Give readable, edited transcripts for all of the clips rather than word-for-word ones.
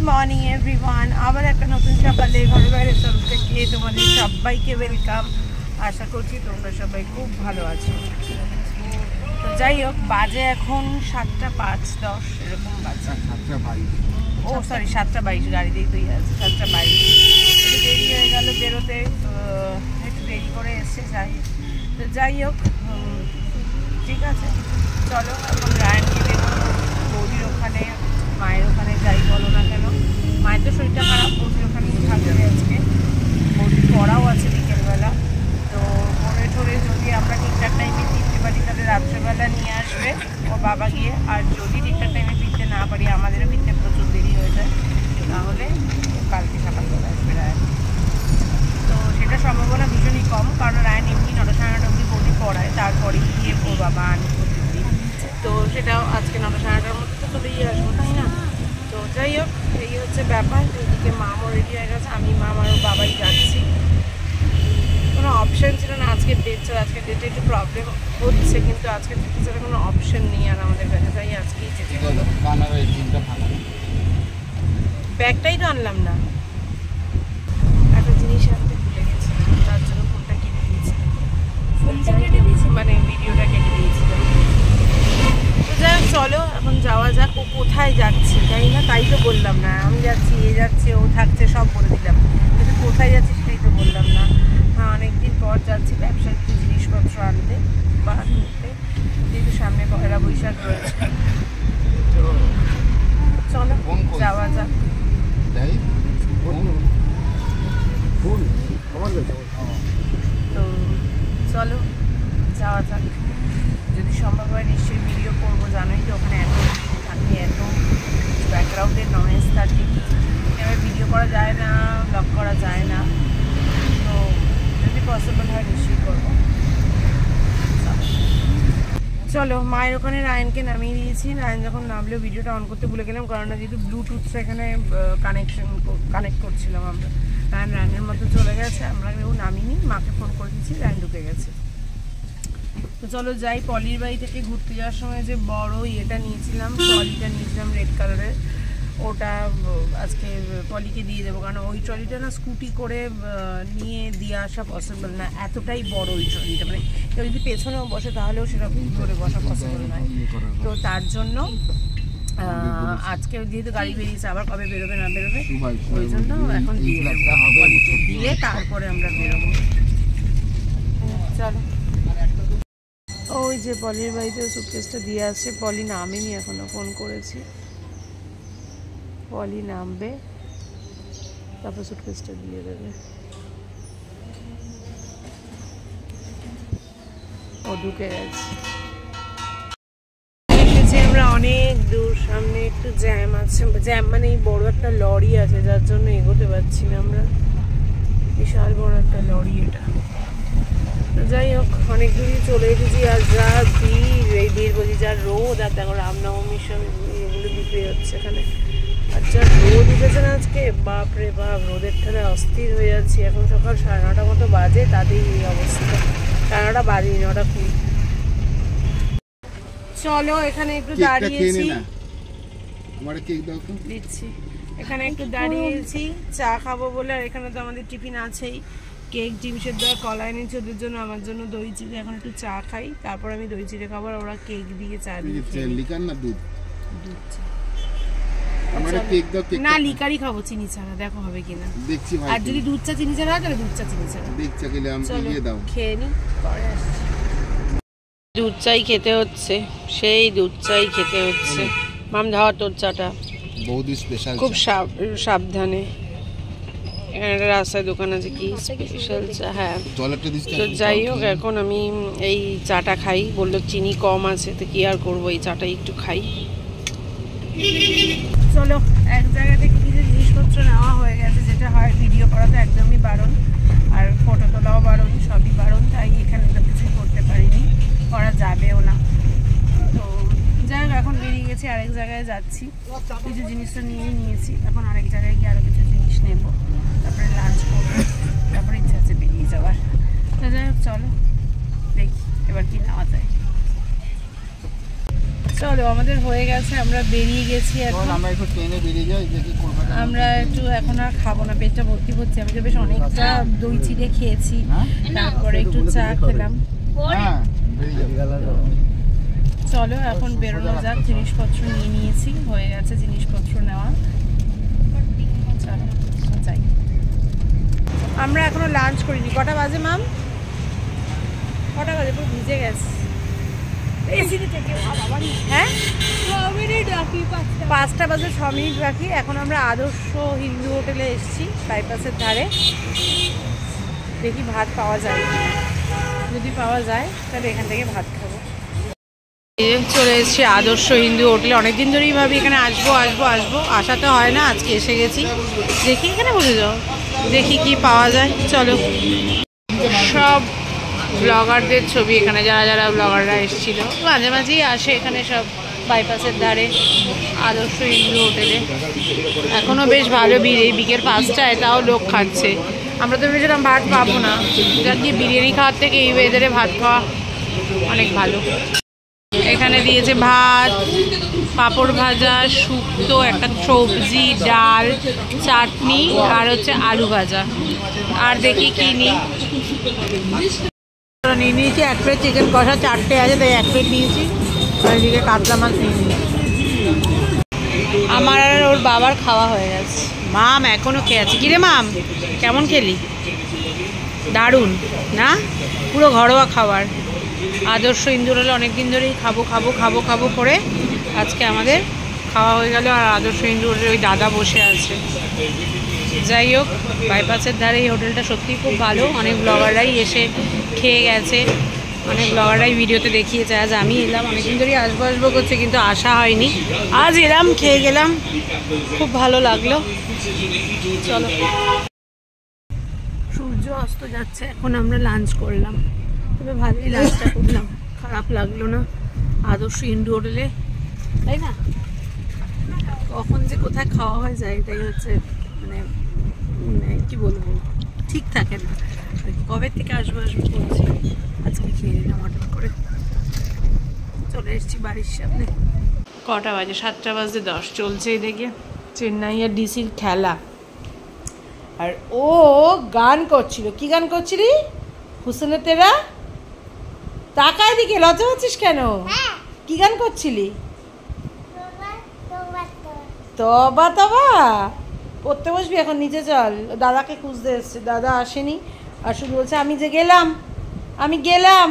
Morning everyone, আবার একটা নতুন সকালে ঘরে বাইরে সব থেকে তোমাদের সবাইকে ওয়েলকাম। আশা করছি তোমরা সবাই খুব ভালো আছো। তো যাই হোক, বাজে এখন 7টা 5-10 এরকম বাজে। ও সরি 7টা 22, গাড়িতেই তুই আছে 7টা 22। একটু দেরি হয়ে গেল বেরোতে, একটু দেরি করে এসছে। যাই হোক, ঠিক আছে, চলো এখন রায়নকে দেবো বৌদির ওখানে, মায়ের ওখানে যাই বলো না কেন। মায়ের তো শরীরটা খারাপ, বৌদির ওখানেই থাকবে আজকে। বৌদির পড়াও আছে বিকেলবেলা। তো পড়ে ঠরে যদি আমরা ঠিকঠাক টাইমে ফিরতে পারি তাহলে রাত্রেবেলা নিয়ে আসবে ওর বাবা গিয়ে। আর যদি ঠিকঠাক টাইমে ফিরতে না পারি, আমাদেরও ফিরতে প্রচুর দেরি হয়ে যায়, তাহলে কালকে সকাল চলে আসবে রায়ন। তো সেটা সম্ভাবনা ভীষণই কম, কারণ রায়ন এমনি 9টা 9:30 অবধি বৌদি পড়ায়, তারপরে গিয়ে ওর বাবা আনি প্রতিদিন। তো সেটাও আজকে 9টা 9:30-র মধ্যে তো চলেই আসবো, তাই না? তো যাই হোক, এই হচ্ছে ব্যাপার। এদিকে মামও রেডি হয়ে গেছে, আমি মাম আর ওর বাবাই যাচ্ছি। কোনো অপশান ছিল না আজকের ডেট ছাড়া। আজকের ডেটে একটু প্রবলেম হচ্ছে, কিন্তু আজকের ডেটে ছাড়া কোনো অপশান নেই আর আমাদের কাছে, তাই আজকেই যেতে হলো। ব্যাগটাই তো আনলাম না, একটা জিনিস আনতে ভুলে গেছি, তার জন্য ফোনটা কেটে দিয়েছি। মানে ভিডিওটা কেটে দিয়েছিলাম। তো যাই হোক, চলো এখন যাওয়া যাক। ও কোথায় যাচ্ছে তাই না, তাই তো বললাম না। আমি যাচ্ছি, এ যাচ্ছে, ও থাকছে, সব বলে দিলাম, কিন্তু কোথায় যাচ্ছি সেটাই তো বললাম না। হ্যাঁ, অনেকদিন পর যাচ্ছি ব্যবসার কিছু জিনিসপত্র আনতে বা কিনতে, যেহেতু সামনে পয়লা বৈশাখ রয়েছে। তো চলো যাওয়া যাক। তো চলো যাওয়া যাক, যদি সম্ভব হয় নিশ্চয়ই ভিডিও করবো। জানোই তো ওখানে এত থাকে, এত ব্যাকগ্রাউন্ডের নয়েজ থাকে, এবার ভিডিও করা যায় না, ব্লগ করা যায় না। তো যদি পসিবল হয় নিশ্চয়ই করবো। চলো, মায়ের ওখানে রায়নকে নামিয়ে দিয়েছি। রায়ন যখন নামলেও ভিডিওটা অন করতে ভুলে গেলাম, কারণ যেহেতু ব্লুটুথটা এখানে কানেক্ট করছিলাম আমরা। রায়নের মতো চলে গেছে, আমরা কেউ নামিনি, মাকে ফোন করে দিচ্ছি, রায়ন ঢুকে গেছে। তো চলো যাই। পলির বাড়ি থেকে ঘুরতে যাওয়ার সময় যে বড় ইয়েটা নিয়েছিলাম, ট্রলিটা নিয়েছিলাম রেড কালারের, ওটা আজকে পলিকে দিয়ে দেবো। কারণ ওই ট্রলিটা না স্কুটি করে নিয়ে দিয়ে আসা পসিবল না, এতটাই বড় ওই ট্রলিটা। মানে কেউ যদি পেছনেও বসে তাহলেও সেরকম করে বসা পসিবল নয়। তো তার জন্য আজকে যেহেতু গাড়ি বেরিয়েছে, আবার কবে বেরোবে না বেরোবে, ওই জন্য এখন দিয়ে দেবো পলিকে, দিয়ে তারপরে আমরা বেরোবো। চলো, ওই যে পলির বাড়িতে সুটকেসটা দিয়ে আসছে। পলি নামেনি এখনো, ফোন করেছি, পলি নামবে তারপর সুটকেসটা দিয়ে দেবে। ও ঢুকে গেছে। এসেছি আমরা অনেক দূর, সামনে একটু জ্যাম আছে। জ্যাম মানে এই বড় একটা লরি আছে, যার জন্য এগোতে পারছি না আমরা। বিশাল বড় একটা লরি এটা। যাই হোক, অনেক দূরই চলে এসেছি। আর যা ভিড়, এই ভিড় বলছি, যা রোদ। আর দেখো রামনবমীর সব এগুলো বিক্রি হচ্ছে এখানে। আর যা রোদ উঠেছে না আজকে, বাপরে বাপ, রোদের ঠেলে অস্থির হয়ে যাচ্ছি। এখন সকাল 9:30 মতো বাজে, তাতেই এই অবস্থা। 9:30 বাজেনি, 9:20। চলো এখানে একটু দাঁড়িয়েছি, দিচ্ছি। এখানে একটু দাঁড়িয়েছি চা খাবো বলে। আর এখানে তো আমাদের টিফিন আছেই, কেক, ডিম সেদ্ধ, কলা এনেছি ওদের জন্য, আমার জন্য দই চিড়ে। এখন একটু চা খাই, তারপর আমি দই চিড়ে খাবো, আর ওরা কেক দিয়ে চা দিচ্ছে। না, লিকারই খাবো চিনি ছাড়া, দেখো হবে কিনা। আর যদি দুধ চা চিনি ছাড়া হয় তাহলে দুধ চা চিনি ছাড়া। খেয়ে নি, পরে আসছি। দুধ চাই খেতে হচ্ছে, সেই দুধ চাই খেতে হচ্ছে। মাম ধাওয়া তোর চাটা, বৌদি স্পেশাল, খুব সাবধানে। এখানে একটা রাস্তায় দোকান আছে, কি স্পেশাল চা। হ্যাঁ, তো যাই হোক, এখন আমি এই চাটা খাই। বললো চিনি কম আছে, তো কি আর করবো, এই চাটাই একটু খাই। চলো, এক জায়গা থেকে কিছু জিনিসপত্র নেওয়া হয়ে গেছে, যেটা হয় ভিডিও করা তো একদমই বারণ, আর ফটো তোলাও বারণ, সবই বারণ। তাই এখানে তো কিছুই করতে পারিনি, করা যাবেও না। তো যাই হোক, এখন বেরিয়ে গেছি, আরেক জায়গায় যাচ্ছি। কিছু জিনিসটা নিয়েই নিয়েছি, এখন আরেক জায়গায় গিয়ে আরও কিছু জিনিস নেবো, তারপরে লাঞ্চ করবো, তারপরে ইচ্ছা আছে বেরিয়ে যাওয়ার। তো যাই হোক, চলো দেখি এবার কি নেওয়া যায়। চলো আমাদের হয়ে গেছে, আমরা বেরিয়ে গেছি এখন। আমরা একটু ট্রেনে বেরিয়ে যাই, দেখি কলকাতা। আমরা একটু এখন আর খাবো না, পেটটা ভর্তি হচ্ছে। আমি তো বেশ অনেকটা দই চিড়ে খেয়েছি, তারপরে একটু চা খেলাম। হ্যাঁ বেরিয়ে যাই। চলো এখন বেরোনো যাক, জিনিসপত্র নিয়ে নিয়েছি, হয়ে গেছে জিনিসপত্র নেওয়া। চলো যাই। আমরা এখনো লাঞ্চ করিনি। কটা বাজে মাম? কটা বাজে? পুরো ভিজে গেছে। হ্যাঁ 5টা বাজে 6 মিনিট বাকি। এখন আমরা আদর্শ হিন্দু হোটেলে এসেছি, বাইপাসের ধারে। দেখি ভাত পাওয়া যায়, যদি পাওয়া যায় তাহলে এখান থেকে ভাত খাবো। চলে এসেছি আদর্শ হিন্দু হোটেলে। অনেকদিন ধরেই ভাবি এখানে আসবো আসবো আসবো, আসা তো হয় না, আজকে এসে গেছি। দেখি এখানে বসে যাও, দেখি কি পাওয়া যায়। চলো, সব ব্লগারদের ছবি এখানে, যারা যারা ব্লগাররা এসেছিল, মাঝে মাঝেই আসে এখানে সব বাইপাসের ধারে আদর্শ হিন্দু হোটেলে। এখনও বেশ ভালো ভিড়, এই বিকেল 5টায় তাও লোক খাচ্ছে। আমরা তো ভেবেছিলাম ভাত পাবো না, যা গিয়ে বিরিয়ানি খাওয়ার থেকে এই ওয়েদারে ভাত খাওয়া অনেক ভালো। এখানে দিয়েছে ভাত, পাঁপড় ভাজা, শুক্তো, একটা সবজি, ডাল, চাটনি আর হচ্ছে আলু ভাজা। আর দেখি কি নিই। নিয়ে নিয়েছি 1 প্লেট চিকেন কষা, 4টে আছে তাই 1 প্লেট নিয়েছি। আর এদিকে কাতলা মাছ নিয়ে নিয়েছি। আমার আর ওর বাবার খাওয়া হয়ে গেছে, মাম এখনও খেয়ে আছে। কিরে মাম, কেমন খেলি? দারুণ না? পুরো ঘরোয়া খাবার। আদর্শ হিন্দু হোটেলে অনেকদিন ধরেই খাবো খাবো খাবো খাবো করে আজকে আমাদের খাওয়া হয়ে গেল। আর আদর্শ হিন্দু হোটেলে ওই দাদা বসে আছে। যাই হোক, বাইপাসের ধারে এই হোটেলটা সত্যিই খুব ভালো। অনেক ব্লগাররাই এসে খেয়ে গেছে, অনেক ব্লগাররাই ভিডিওতে দেখিয়েছে। আজ আমি এলাম, অনেকদিন ধরেই আসবো আসবো করছে কিন্তু আসা হয়নি। আজ এলাম, খেয়ে গেলাম, খুব ভালো লাগলো। চলো, সূর্য অস্ত যাচ্ছে, এখন আমরা লাঞ্চ করলাম। তবে ভালোই লাঞ্চটা করলাম, খারাপ লাগলো না। আদর্শ হিন্দু হোটেলে, তাই না? কখন যে কোথায় খাওয়া হয়ে যায় এটাই হচ্ছে মানে কি বলবো, ঠিক থাকে না। কবে থেকে আসবো আসবো বলছি, আজকে খেয়ে নিলাম অর্ডার করে। চলে এসেছি বাড়ির সামনে। কটা বাজে? 7:10 চলছে এদিকে চেন্নাই আর ডিসির খেলা। আর ও গান করছিল। কি গান করছিলি? হুসেনে তেরা। তাকায় দিকে, লজ্জা হচ্ছিস কেন? কি গান করছিলি? তবা তবা পড়তে বসবি এখন, নিচে চল। দাদাকে খুঁজতে এসছে, দাদা আসেনি। আর শুধু বলছে আমি যে গেলাম, আমি গেলাম।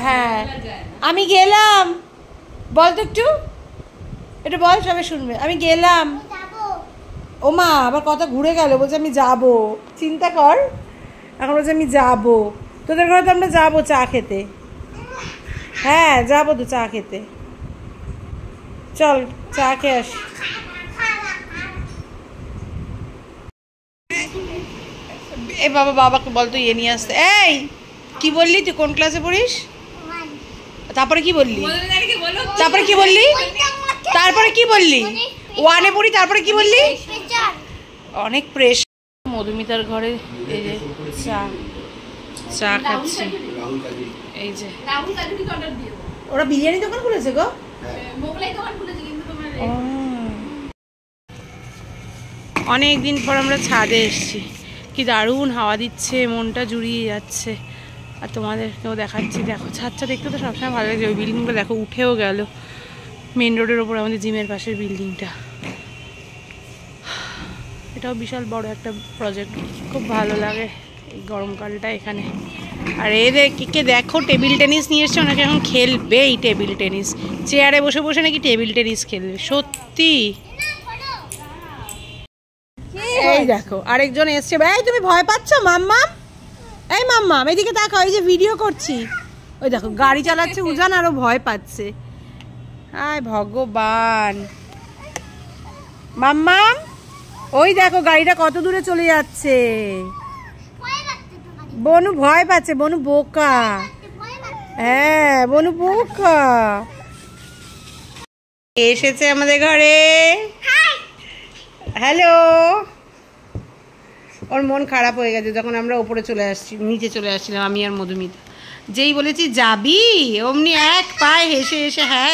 হ্যাঁ আমি গেলাম, বল তো একটু, এটা বল, সবাই শুনবে। আমি গেলাম। ও মা, আবার কথা ঘুরে গেল, বলছে আমি যাব। চিন্তা কর, এখন বলছে আমি যাব। তোদের ঘরে তো আমরা যাবো চা খেতে। হ্যাঁ যাবো তো চা খেতে, চল চা খেয়ে আসি। এ বাবা, বাবাকে বল তো ইয়ে নিয়ে আসতে। এই কি বললি তুই? কোন ক্লাসে পড়িস? তারপরে কি বললি? তারপরে কি বললি? তারপরে কি বললি? 1-এ পড়ি, তারপরে কি বললি? অনেক প্রেশার। মধুমিতার ঘরে এই যে চা চা খাচ্ছি। এই যে ওরা বিরিয়ানি দোকান খুলেছে গো। অনেক দিন পর আমরা ছাদে এসেছি, কি দারুণ হাওয়া দিচ্ছে, মনটা জুড়িয়ে যাচ্ছে। আর তোমাদেরকেও দেখাচ্ছি, দেখো ছাদটা দেখতে তো সবসময় ভালো লাগে। ওই বিল্ডিংটা দেখো উঠেও গেল, মেন রোডের ওপর আমাদের জিমের পাশের বিল্ডিংটা। এটাও বিশাল বড় একটা প্রজেক্ট, খুব ভালো লাগে এই গরমকালটা এখানে। আর এদেরকে দেখো টেবিল টেনিস নিয়ে এসছে, ওনাকে এখন খেলবে এই টেবিল টেনিস। চেয়ারে বসে বসে নাকি টেবিল টেনিস খেলবে, সত্যি। এই দেখো আরেকজন এসছে। এই তুমি ভয় পাচ্ছ মাম্মাম? এই মাম্মাম এদিকে তাকাও, এই যে ভিডিও করছি। ওই দেখো গাড়ি চালাচ্ছে উজান, আরো ভয় পাচ্ছে। আয় ভগবান। মাম্মাম ওই দেখো গাড়িটা কত দূরে চলে যাচ্ছে। বনু ভয় পাচ্ছে, বনু বোকা। হ্যাঁ বনু বোকা। এসেছে আমাদের ঘরে। হ্যালো। ওর মন খারাপ হয়ে গেছে যখন আমরা ওপরে চলে আসছি, নিচে চলে আসছিলাম আমি আর মধুমিতা। যেই বলেছি যাবি অমনি এক পায়ে হেসে এসে হ্যাঁ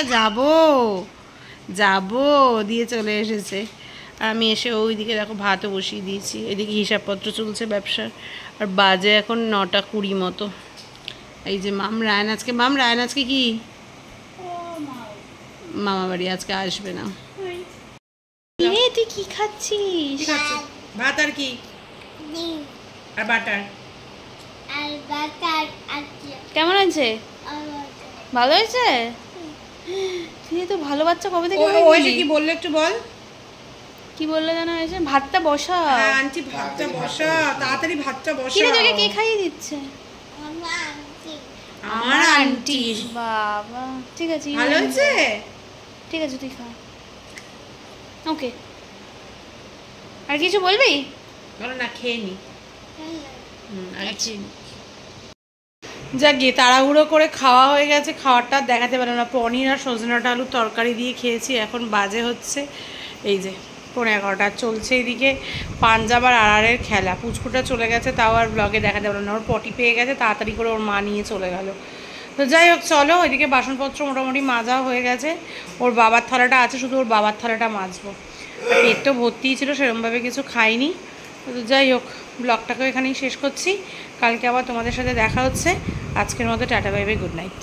যাব দিয়ে চলে এসেছে। আমি এসে ওইদিকে দেখো ভাতও বসিয়ে দিয়েছি, এদিকে হিসাবপত্র চলছে ব্যবসার। আর বাজে এখন 9:20 মতো। এই যে রায়ন আজকে কি মামা বাড়ি আজকে আসবে না। তুই কি খাচ্ছিস? ভাত আর কি? আর বাটার। কেমন আছে? ভালো হয়েছে? তুই তো ভালো বাচ্চা কবে থেকে হলি? কি বললে একটু বল। কি বললে জানা হয়েছে? ভাতটা বসা। হ্যাঁ আন্টি ভাতটা বসা, তাড়াতাড়ি ভাতটা বসা। কি রে তোকে কে খাইয়ে দিচ্ছে? আমার আন্টি। বাবা ঠিক আছে, ভালো হয়েছে? ঠিক আছে তুই খা। ওকে আর কিছু বলবি? বলো না, খেয়ে নি। যাক গিয়ে তাড়াহুড়ো করে খাওয়া হয়ে গেছে, খাওয়ারটা দেখাতে পারলাম না। পনির আর সজনাটা আলু তরকারি দিয়ে খেয়েছি। এখন বাজে হচ্ছে এই যে 11:30 চলছে এইদিকে পাঞ্জাব আর আড়ারের খেলা। পুচকুটা চলে গেছে, তাও আর ব্লগে দেখাতে পারলাম না। ওর পটি পেয়ে গেছে, তাড়াতাড়ি করে ওর মা নিয়ে চলে গেল। তো যাই হোক চলো, ওইদিকে বাসনপত্র মোটামুটি মাজা হয়ে গেছে। ওর বাবার থালাটা আছে, শুধু ওর বাবার থালাটা মাজবো। পেট তো ভর্তিই ছিল, সেরকমভাবে কিছু খাইনি। তো যাই হোক ব্লগটাকেও এখানেই শেষ করছি। কালকে আবার তোমাদের সাথে দেখা হচ্ছে। আজকের মতো tata bye bye, good night.